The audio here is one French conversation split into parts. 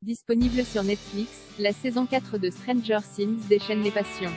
Disponible sur Netflix, la saison 4 de Stranger Things déchaîne les passions.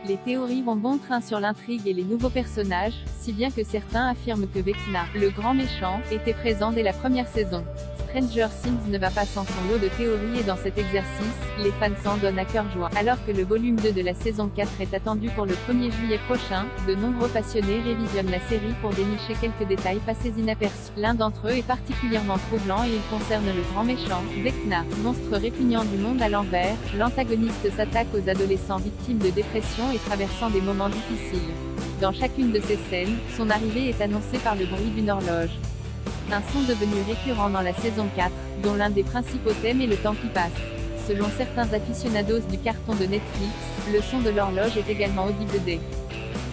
Les théories vont bon train sur l'intrigue et les nouveaux personnages, si bien que certains affirment que Vecna, le grand méchant, était présent dès la première saison. Stranger Things ne va pas sans son lot de théories et dans cet exercice, les fans s'en donnent à cœur joie. Alors que le volume 2 de la saison 4 est attendu pour le 1er juillet prochain, de nombreux passionnés révisionnent la série pour dénicher quelques détails passés inaperçus. L'un d'entre eux est particulièrement troublant et il concerne le grand méchant, Vecna, monstre répugnant du monde à l'envers. L'antagoniste s'attaque aux adolescents victimes de dépression et traversant des moments difficiles. Dans chacune de ces scènes, son arrivée est annoncée par le bruit d'une horloge. Un son devenu récurrent dans la saison 4, dont l'un des principaux thèmes est le temps qui passe. Selon certains aficionados du carton de Netflix, le son de l'horloge est également audible dès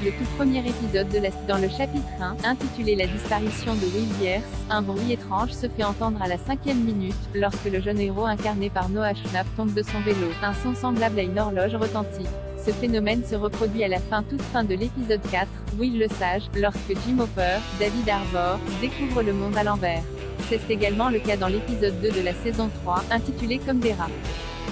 le tout premier épisode dans le chapitre 1, intitulé La disparition de Will Byers, un bruit étrange se fait entendre à la 5e minute, lorsque le jeune héros incarné par Noah Schnapp tombe de son vélo. Un son semblable à une horloge retentit. Ce phénomène se reproduit à la toute fin de l'épisode 4, Will le Sage, lorsque Jim Hopper, David Harbour, découvre le monde à l'envers. C'est également le cas dans l'épisode 2 de la saison 3, intitulé Comme des rats.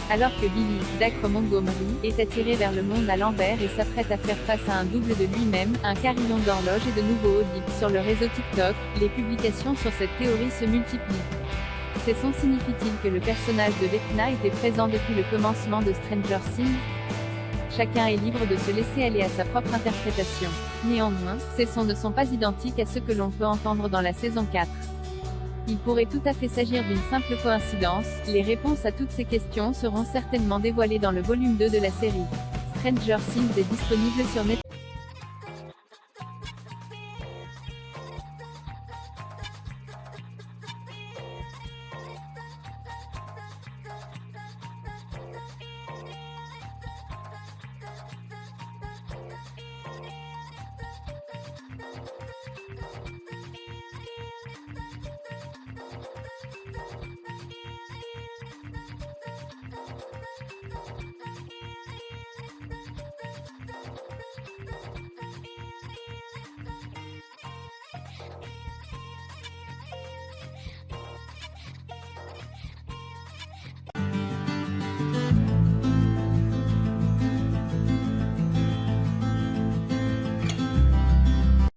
Alors que Billy, Dacre Montgomery, est attiré vers le monde à l'envers et s'apprête à faire face à un double de lui-même, un carillon d'horloge est de nouveau audible. Sur le réseau TikTok, les publications sur cette théorie se multiplient. Ces sons signifient-ils que le personnage de Vecna était présent depuis le commencement de Stranger Things? Chacun est libre de se laisser aller à sa propre interprétation. Néanmoins, ces sons ne sont pas identiques à ceux que l'on peut entendre dans la saison 4. Il pourrait tout à fait s'agir d'une simple coïncidence. Les réponses à toutes ces questions seront certainement dévoilées dans le volume 2 de la série. Stranger Things est disponible sur Netflix.